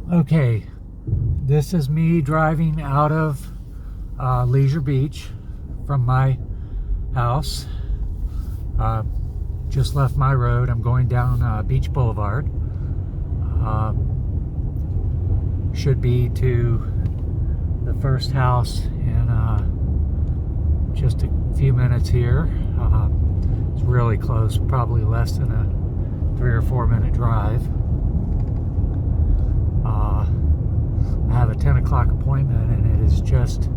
Okay, this is me driving out of Leisure Beach from my house. Just left my road. I'm going down Beach Boulevard. Should be to the first house in just a few minutes here. It's really close, probably less than a 3 or 4 minute drive. I have a 10 o'clock appointment and it is just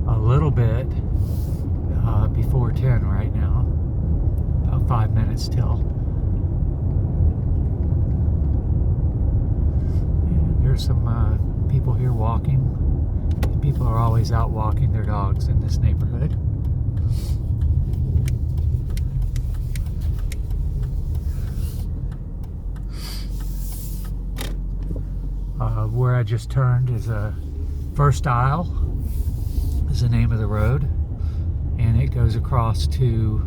a little bit before 10 right now. About 5 minutes till. And there's some people here walking. People are always out walking their dogs in this neighborhood. Where I just turned is a First Isle is the name of the road, and it goes across to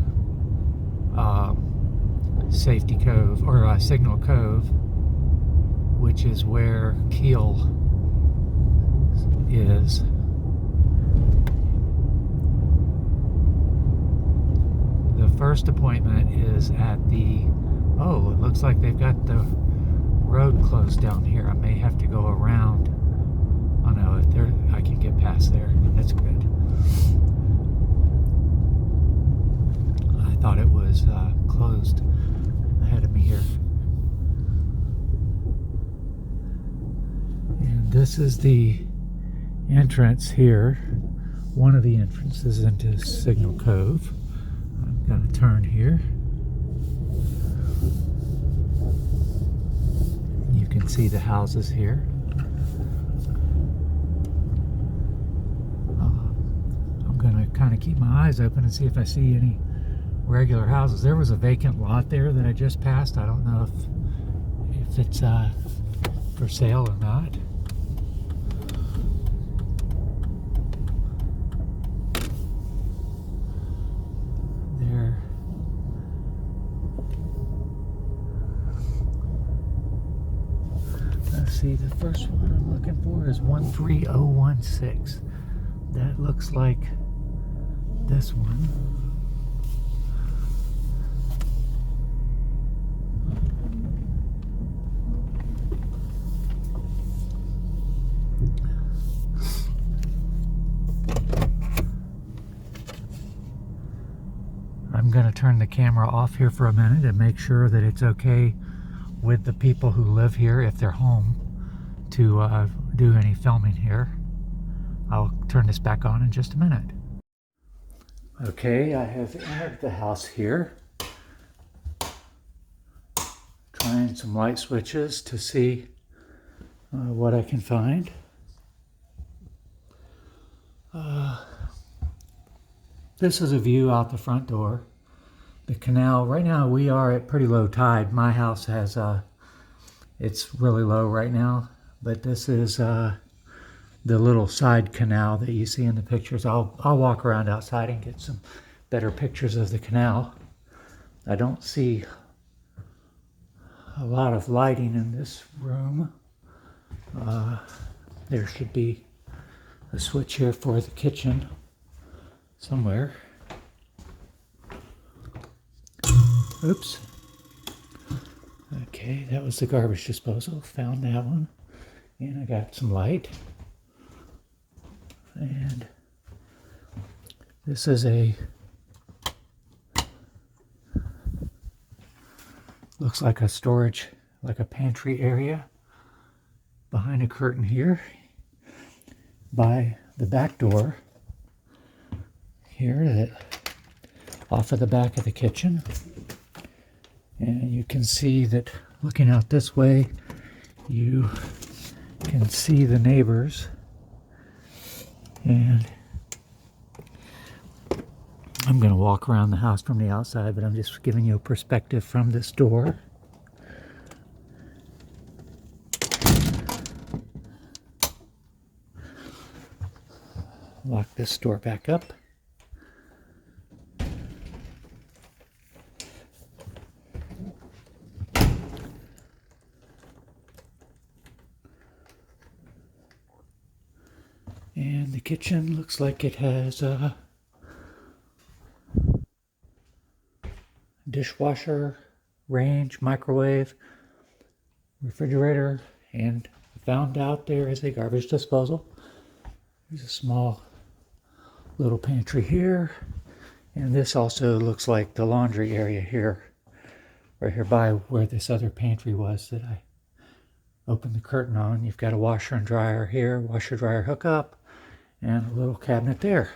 Safety Cove, or Signal Cove, which is where Keel is. The first appointment is at the, oh, it looks like they've got the road closed down here. I may have to go around. Oh no, there, I can get past there. That's good. I thought it was closed ahead of me here. And this is the entrance here. One of the entrances into Signal Cove. I'm going to turn here. You can see the houses here. I'm going to kind of keep my eyes open and see if I see any regular houses. There was a vacant lot there that I just passed. I don't know if it's for sale or not. There. Let's see, the first one I'm looking for is 13016. That looks like this one. I'm going to turn the camera off here for a minute and make sure that it's okay with the people who live here, if they're home, to do any filming here. I'll turn this back on in just a minute. Okay, I have entered the house here. Trying some light switches to see what I can find. This is a view out the front door. The canal, right now we are at pretty low tide. My house has, it's really low right now, but this is the little side canal that you see in the pictures. I'll walk around outside and get some better pictures of the canal. I don't see a lot of lighting in this room. There should be a switch here for the kitchen somewhere. Oops. Okay, that was the garbage disposal. Found that one. And I got some light. And this is looks like a storage, like a pantry area behind a curtain here. By the back door here, that off of the back of the kitchen. And you can see that looking out this way, you can see the neighbors. And I'm going to walk around the house from the outside, but I'm just giving you a perspective from this door. Lock this door back up. And the kitchen looks like it has a dishwasher, range, microwave, refrigerator, and found out there is a garbage disposal. There's a small little pantry here, and this also looks like the laundry area here, right here by where this other pantry was that I opened the curtain on. You've got a washer and dryer here, washer dryer hookup, and a little cabinet there.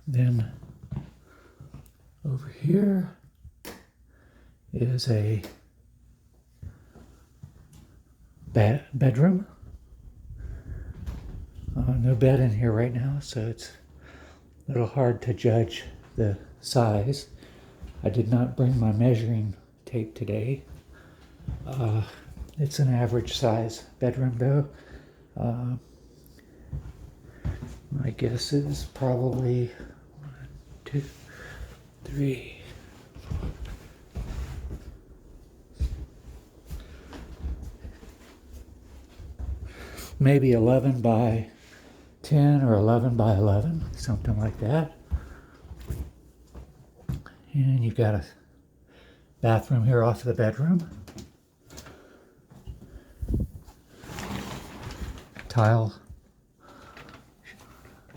Then over here is a bedroom. No bed in here right now, so it's a little hard to judge the size. I did not bring my measuring tape today. It's an average size bedroom though. My guess is probably 1, 2, 3, 4. Maybe 11 by 10 or 11 by 11, something like that. And you've got a bathroom here off of the bedroom. Tile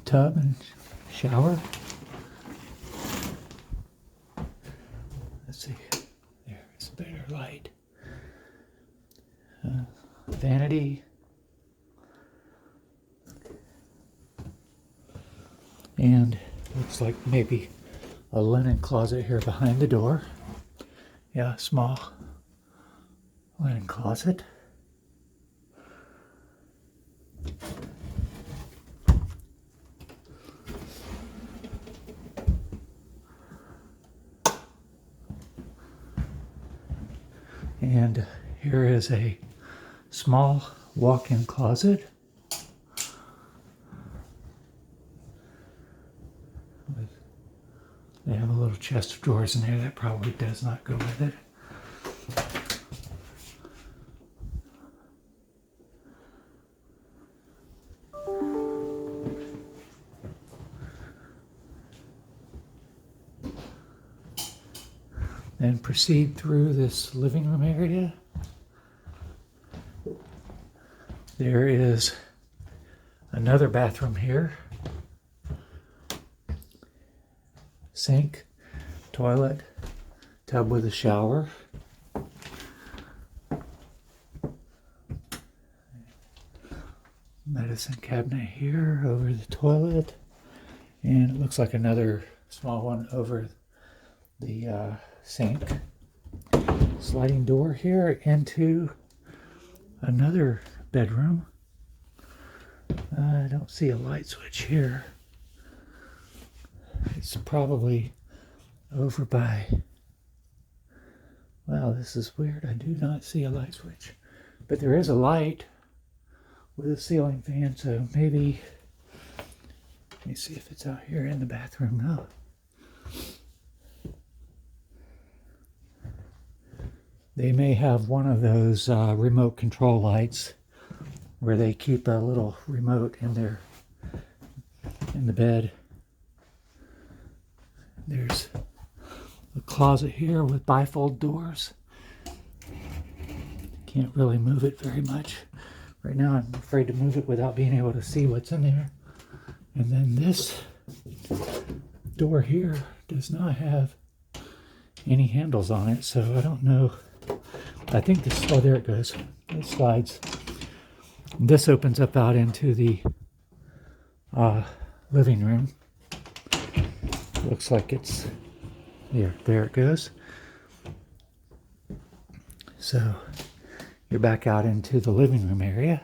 tub and shower. Let's see, there's a better light. Vanity. And looks like maybe a linen closet here behind the door. Yeah, small linen closet. And here is a small walk-in closet. They have a little chest of drawers in there that probably does not go with it. Then proceed through this living room area. There is another bathroom here. Sink, toilet, tub with a shower. Medicine cabinet here over the toilet. And it looks like another small one over the sink. Sliding door here into another bedroom. I don't see a light switch here. It's probably over by, wow, this is weird. I do not see a light switch, but there is a light with a ceiling fan, so maybe, let me see if it's out here in the bathroom. No. They may have one of those remote control lights where they keep a little remote in the bed. There's a closet here with bifold doors. Can't really move it very much. Right now I'm afraid to move it without being able to see what's in there. And then this door here does not have any handles on it, so I don't know. I think this, oh, there it goes. It slides. This opens up out into the living room. Looks like it's here. There it goes. So you're back out into the living room area.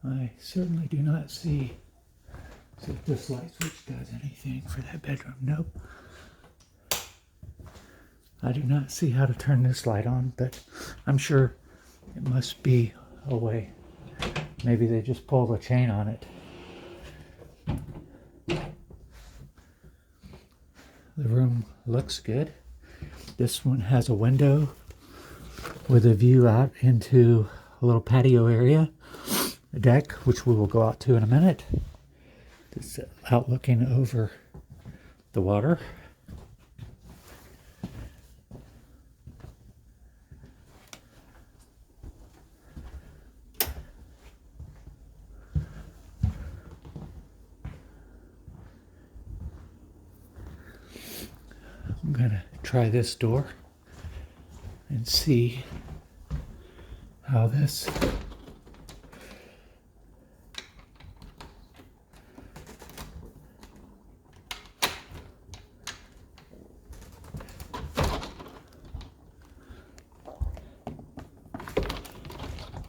I certainly do not see if this light switch does anything for that bedroom. Nope. I do not see how to turn this light on, but I'm sure it must be a way. Maybe they just pull the chain on it. The room looks good. This one has a window with a view out into a little patio area, a deck, which we will go out to in a minute. It's out looking over the water. I'm gonna try this door and see how this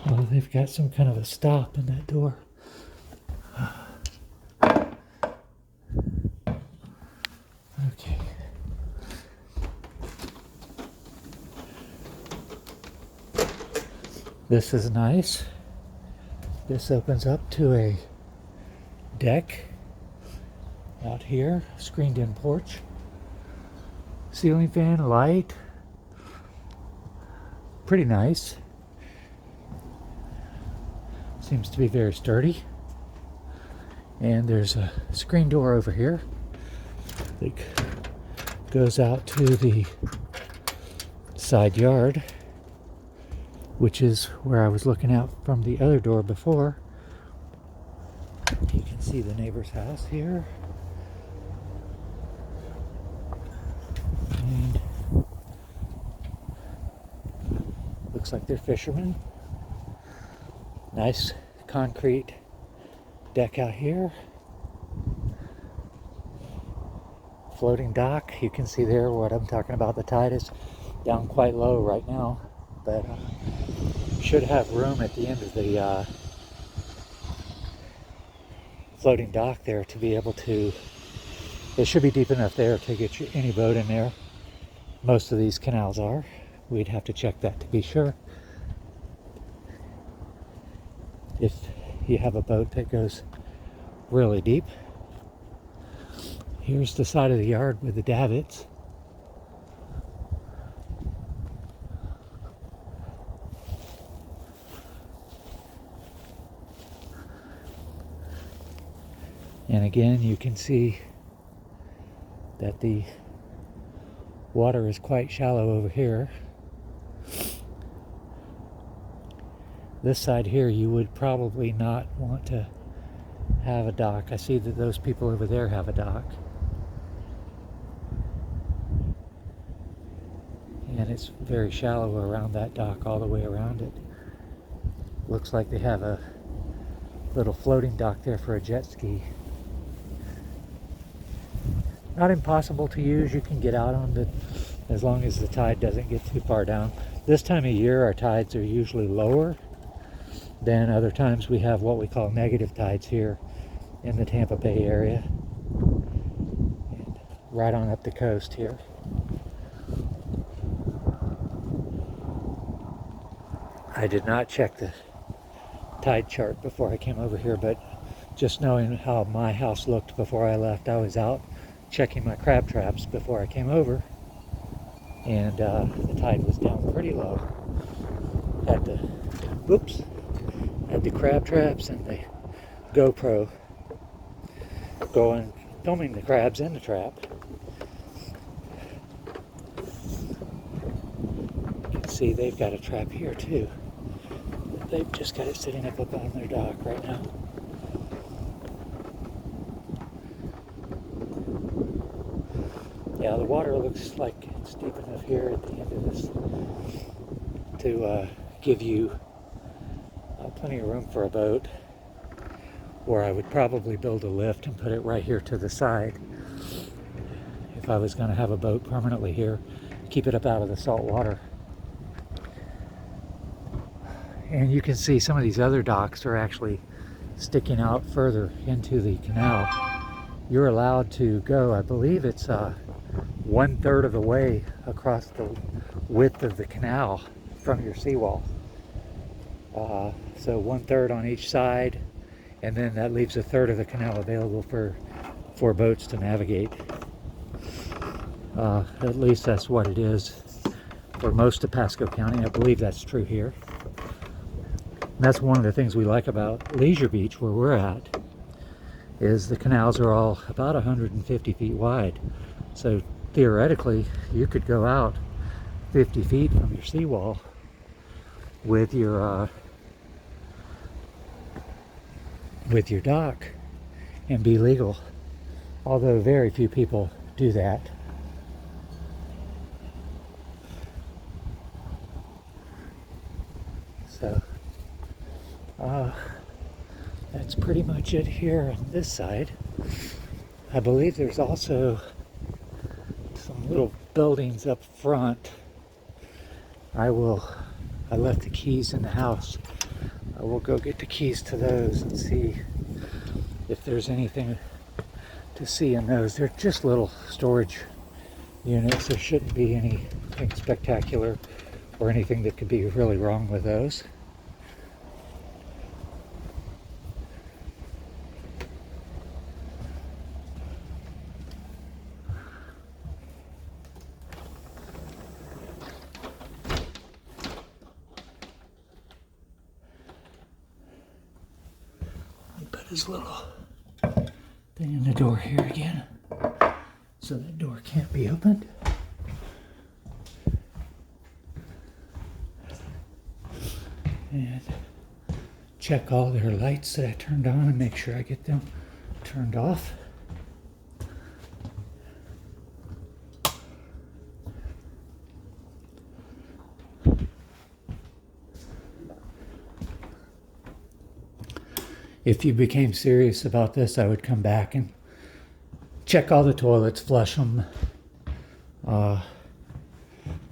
well, they've got some kind of a stop in that door. Okay. This is nice. This opens up to a deck out here, screened in porch. Ceiling fan, light. Pretty nice. Seems to be very sturdy. And there's a screen door over here that goes out to the side yard, which is where I was looking out from the other door before. You can see the neighbor's house here. And looks like they're fishermen. Nice concrete deck out here. Floating dock. You can see there what I'm talking about. The tide is down quite low right now, but should have room at the end of the floating dock there to be able to, it should be deep enough there to get you any boat in there. Most of these canals are. We'd have to check that to be sure. If you have a boat that goes really deep. Here's the side of the yard with the davits. And again, you can see that the water is quite shallow over here. This side here, you would probably not want to have a dock. I see that those people over there have a dock. And it's very shallow around that dock, all the way around it. Looks like they have a little floating dock there for a jet ski. Not impossible to use. You can get out on it as long as the tide doesn't get too far down. This time of year, our tides are usually lower than other times. We have what we call negative tides here in the Tampa Bay area. And right on up the coast here. I did not check the tide chart before I came over here, but just knowing how my house looked before I left, I was out checking my crab traps before I came over, and the tide was down pretty low. Had the crab traps and the GoPro going, filming the crabs in the trap. You can see they've got a trap here too. They've just got it sitting up on their dock right now. Yeah, the water looks like it's deep enough here at the end of this to give you plenty of room for a boat, or I would probably build a lift and put it right here to the side if I was going to have a boat permanently here, keep it up out of the salt water. And you can see some of these other docks are actually sticking out further into the canal. You're allowed to go, I believe it's 1/3 of the way across the width of the canal from your seawall. So 1/3 on each side, and then that leaves 1/3 of the canal available for boats to navigate. At least that's what it is or most of Pasco County. I believe that's true here. And that's one of the things we like about Leisure Beach, where we're at, is the canals are all about 150 feet wide. So theoretically, you could go out 50 feet from your seawall with your dock and be legal, although very few people do that. So that's pretty much it here on this side. I believe there's also some little buildings up front. I left the keys in the house. I will go get the keys to those and see if there's anything to see in those. They're just little storage units. There shouldn't be anything spectacular or anything that could be really wrong with those. Put his little thing in the door here again, so that door can't be opened. And check all their lights that I turned on and make sure I get them turned off. If you became serious about this, I would come back and check all the toilets, flush them,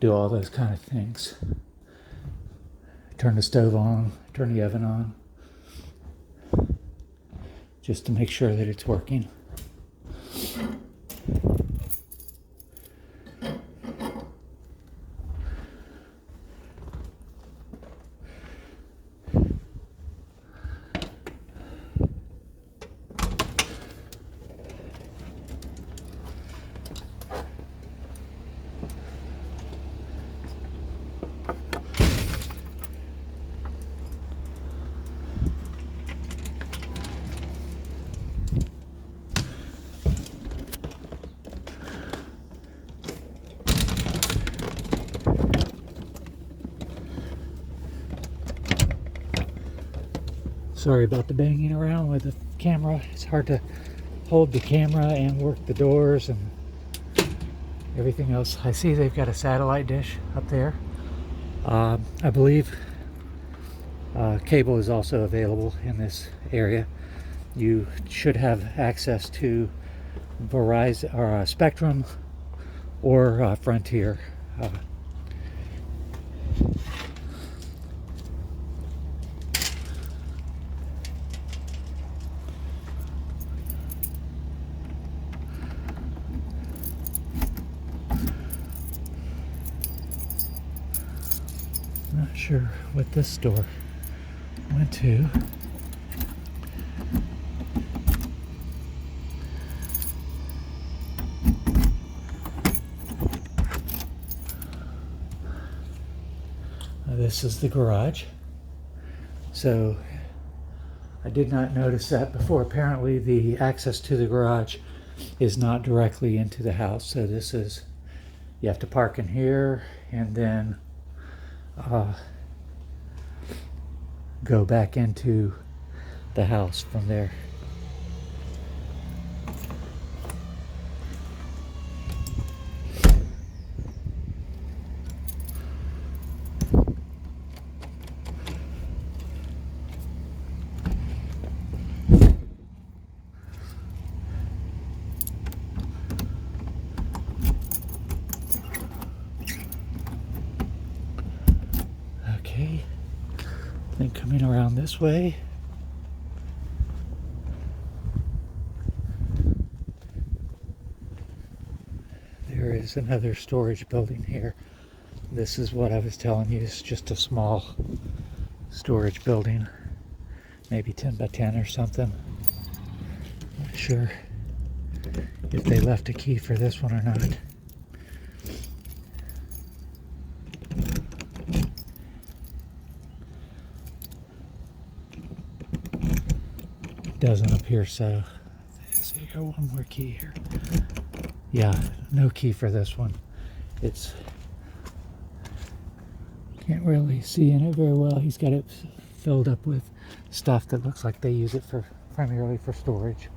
do all those kind of things. Turn the stove on, turn the oven on, just to make sure that it's working. Sorry about the banging around with the camera. It's hard to hold the camera and work the doors and everything else. I see they've got a satellite dish up there. I believe cable is also available in this area. You should have access to Verizon or Spectrum or Frontier. Not sure what this store went to. This is the garage. So I did not notice that before. Apparently the access to the garage is not directly into the house. So this is, you have to park in here and then go back into the house from there. Okay, then coming around this way, there is another storage building here. This is what I was telling you, it's just a small storage building, maybe 10 by 10 or something. Not sure if they left a key for this one or not. doesn't appear so. Let's see, got one more key here. Yeah, no key for this one. It's can't really see in it very well. He's got it filled up with stuff that looks like they use it for primarily for storage.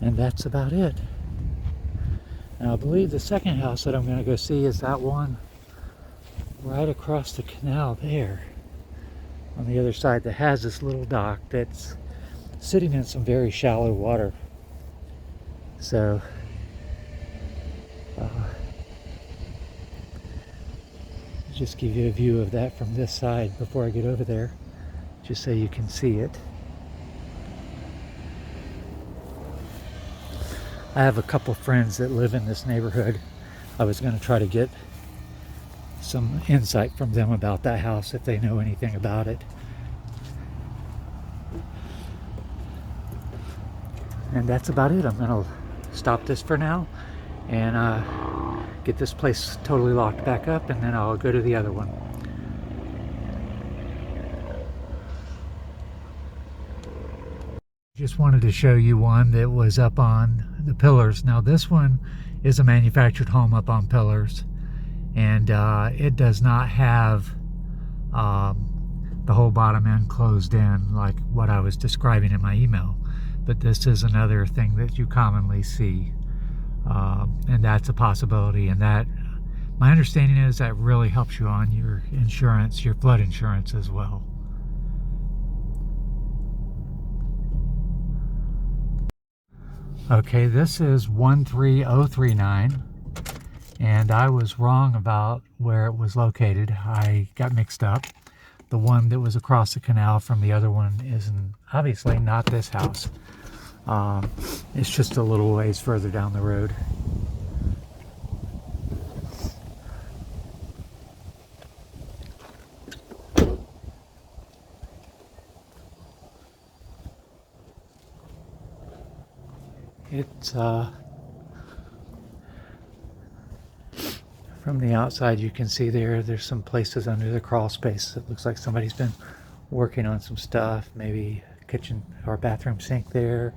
And that's about it. Now I believe the second house that I'm going to go see is that one right across the canal there on the other side that has this little dock that's sitting in some very shallow water. So just give you a view of that from this side before I get over there, just so you can see it. I have a couple friends that live in this neighborhood. I was going to try to get some insight from them about that house if they know anything about it. And that's about it. I'm going to stop this for now and get this place totally locked back up, and then I'll go to the other one. Just wanted to show you one that was up on the pillars. Now this one is a manufactured home up on pillars, and it does not have the whole bottom end closed in like what I was describing in my email, but this is another thing that you commonly see, and that's a possibility. And that, my understanding is, that really helps you on your insurance, your flood insurance as well. Okay, this is 13039, and I was wrong about where it was located. I got mixed up. The one that was across the canal from the other one is obviously not this house. It's just a little ways further down the road. It's from the outside you can see there's some places under the crawl space. It looks like somebody's been working on some stuff, maybe kitchen or bathroom sink there.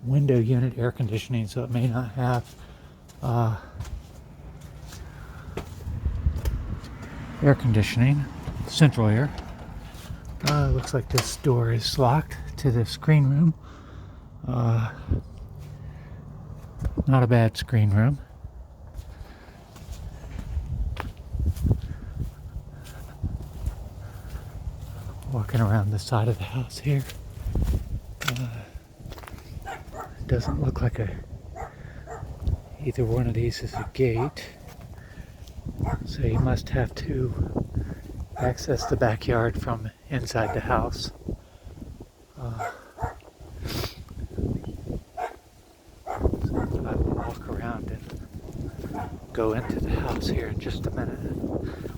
Window unit air conditioning, so it may not have air conditioning, central air. Looks like this door is locked to the screen room. Not a bad screen room. Walking around the side of the house here. Doesn't look like either one of these is a gate, so you must have to access the backyard from inside the house. So I will walk around and go into the house here in just a minute.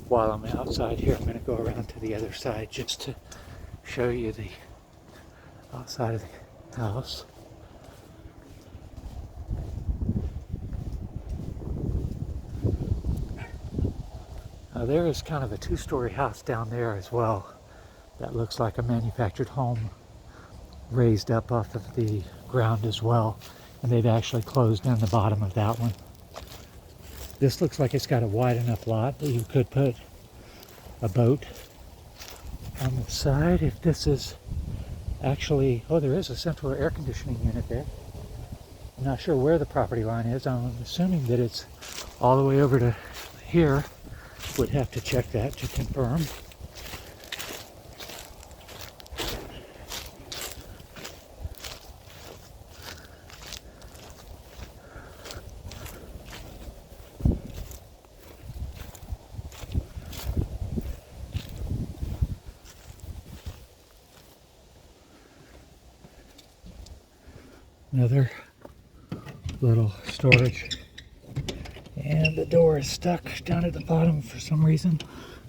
While I'm outside here, I'm going to go around to the other side just to show you the outside of the house. Now there is kind of a two-story house down there as well that looks like a manufactured home raised up off of the ground as well, and they've actually closed in the bottom of that one. This looks like it's got a wide enough lot that you could put a boat on the side. If this is actually, oh, there is a central air conditioning unit there. I'm not sure where the property line is. I'm assuming that it's all the way over to here. Would have to check that to confirm. Another little storage, and the door is stuck down at the bottom for some reason.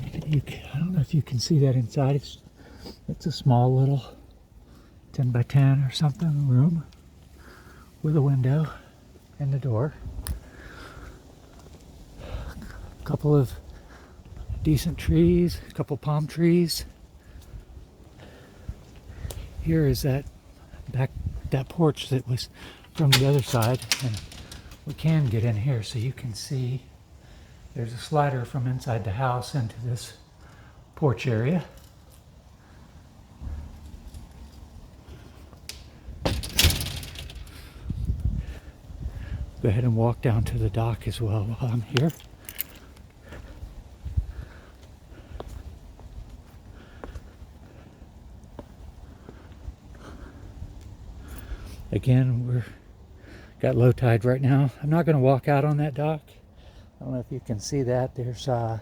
I don't know if you can see that inside. It's a small little 10 by 10 or something room with a window and a door. A couple of decent trees, a couple palm trees. Here is that porch that was from the other side, and we can get in here so you can see there's a slider from inside the house into this porch area. Go ahead and walk down to the dock as well while I'm here. Again, we're got low tide right now. I'm not going to walk out on that dock. I don't know if you can see that. There's well,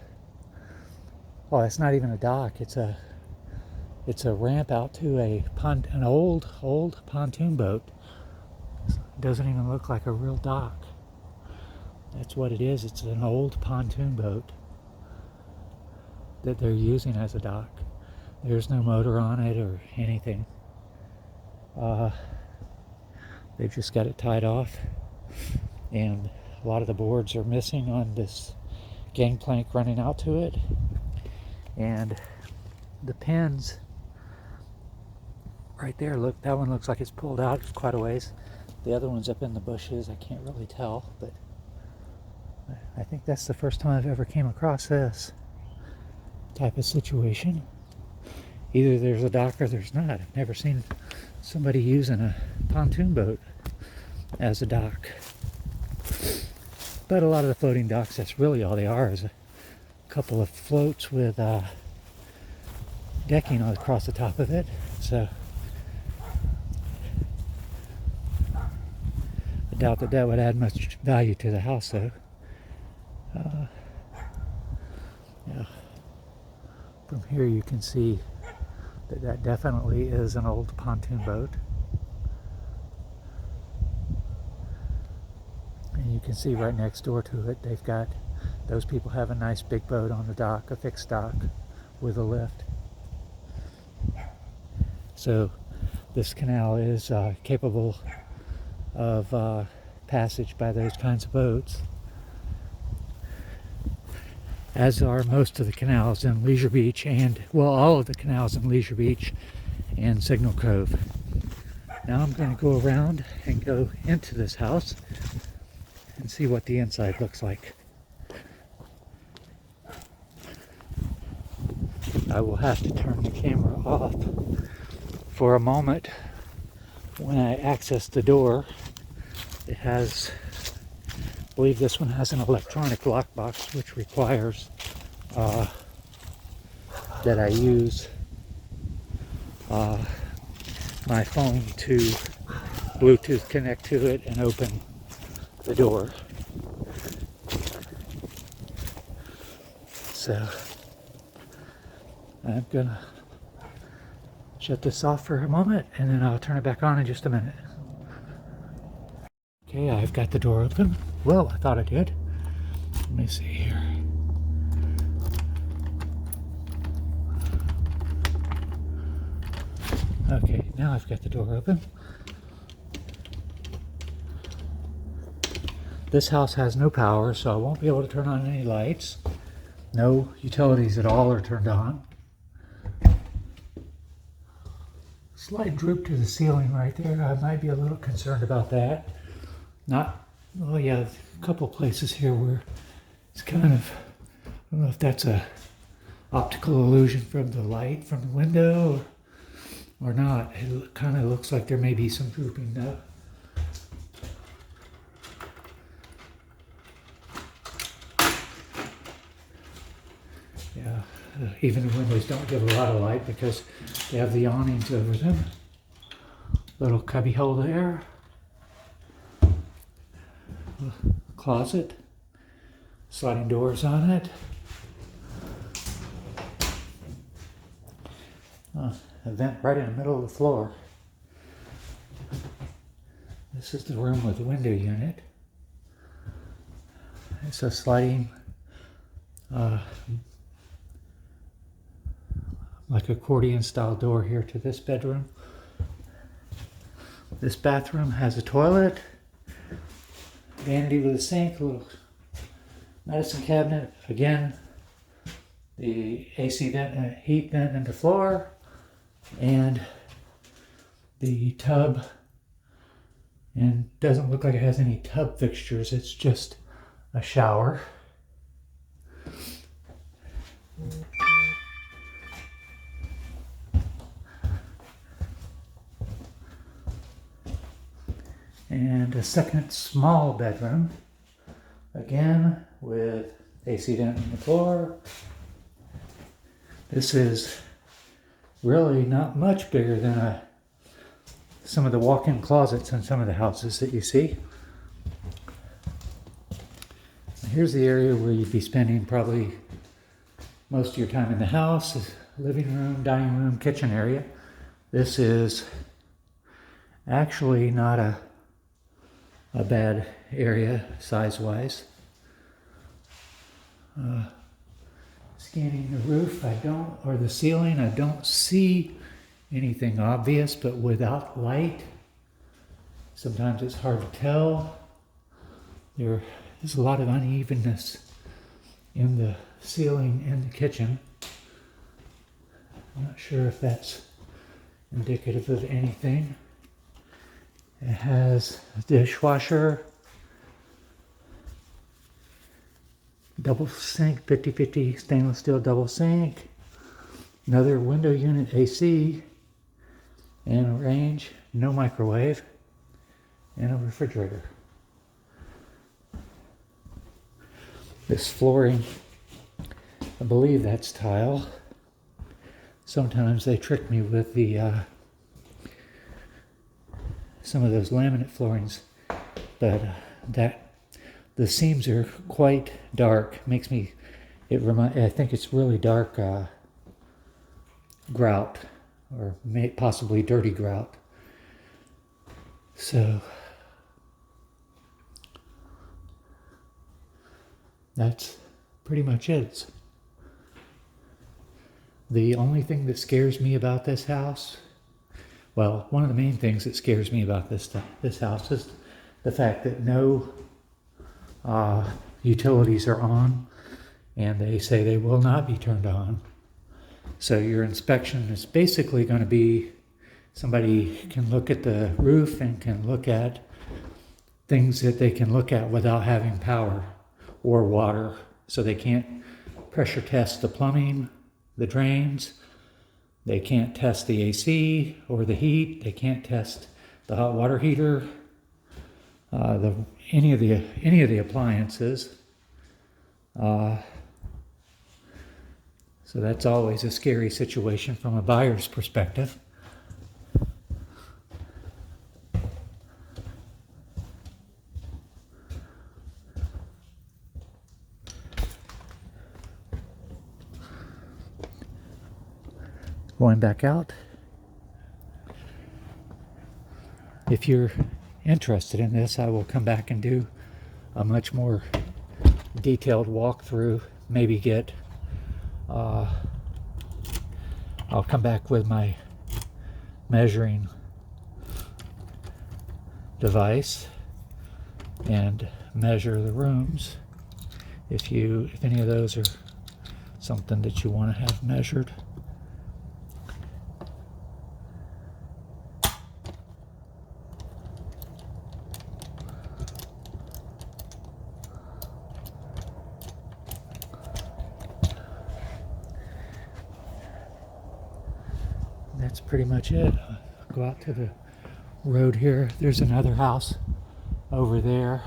it's not even a dock. It's a ramp out to an old pontoon boat. It doesn't even look like a real dock. That's what it is. It's an old pontoon boat that they're using as a dock. There's no motor on it or anything. They've just got it tied off, and a lot of the boards are missing on this gangplank running out to it, and the pins right there, look, that one looks like it's pulled out. It's quite a ways. The other one's up in the bushes. I can't really tell, but I think that's the first time I've ever came across this type of situation. Either there's a dock or there's not. I've never seen somebody using a pontoon boat as a dock. But a lot of the floating docks, that's really all they are, is a couple of floats with decking across the top of it. So I doubt that would add much value to the house, though. Yeah. From here you can see that definitely is an old pontoon boat. And you can see right next door to it, those people have a nice big boat on the dock, a fixed dock with a lift. So this canal is capable of passage by those kinds of boats, as are most of the canals in Leisure Beach, and, well, all of the canals in Leisure Beach and Signal Cove. Now I'm going to go around and go into this house and see what the inside looks like. I will have to turn the camera off for a moment. When I access the door, it has, I believe this one has an electronic lockbox, which requires that I use my phone to Bluetooth connect to it and open the door. So I'm gonna shut this off for a moment, and then I'll turn it back on in just a minute. Okay, I've got the door open. Well, I thought I did. Let me see here. Okay, now I've got the door open. This house has no power, so I won't be able to turn on any lights. No utilities at all are turned on. Slight droop to the ceiling right there. I might be a little concerned about that. Oh yeah, a couple places here where it's kind of, I don't know if that's a optical illusion from the light from the window or not. It kind of looks like there may be some drooping though. Yeah, even the windows don't give a lot of light because they have the awnings over them. Little cubby hole there. Closet. Sliding doors on it. A vent right in the middle of the floor. This is the room with the window unit. It's a sliding like accordion style door here to this bedroom. This bathroom has a toilet, vanity with a sink, a little medicine cabinet. Again, the AC vent, heat vent in the floor, and the tub. And doesn't look like it has any tub fixtures. It's just a shower. And a second small bedroom, again with AC vent on the floor. This is really not much bigger than some of the walk-in closets in some of the houses that you see. Here's the area where you'd be spending probably most of your time in the house. Living room, dining room, kitchen area. This is actually not a bad area size-wise. Scanning the roof, or the ceiling, I don't see anything obvious, but without light, sometimes it's hard to tell. There is a lot of unevenness in the ceiling in the kitchen. I'm not sure if that's indicative of anything. It has a dishwasher, double sink, 50/50 stainless steel double sink, another window unit AC, and a range, no microwave, and a refrigerator. This flooring, I believe that's tile. Sometimes they trick me with the some of those laminate floorings, but the seams are quite dark. Makes me, I think it's really dark grout, or possibly dirty grout. So that's pretty much it. The only thing that scares me about this house, well, one of the main things that scares me about this house is the fact that no utilities are on, and they say they will not be turned on. So your inspection is basically going to be, somebody can look at the roof and can look at things that they can look at without having power or water. So they can't pressure test the plumbing, the drains. They can't test the AC or the heat. They can't test the hot water heater, any of the appliances. So that's always a scary situation from a buyer's perspective. Going back out. If you're interested in this, I will come back and do a much more detailed walkthrough. Maybe get, I'll come back with my measuring device and measure the rooms. If any of those are something that you want to have measured. That's pretty much it. I'll go out to the road here. There's another house over there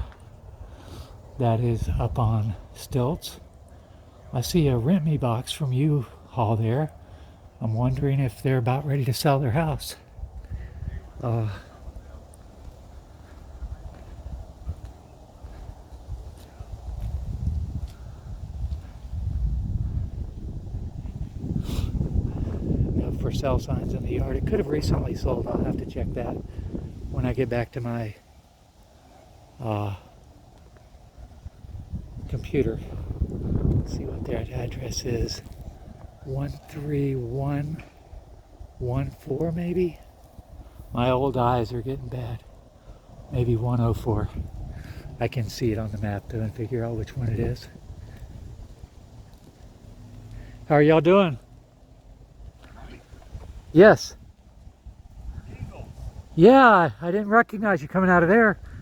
that is up on stilts. I see a rent me box from U-Haul there. I'm wondering if they're about ready to sell their house. For sale signs in the yard. It could have recently sold. I'll have to check that when I get back to my computer. Let's see what their address is. 13114 maybe? My old eyes are getting bad. Maybe 104. I can see it on the map though and figure out which one it is. How are y'all doing? Yes. Yeah, I didn't recognize you coming out of there.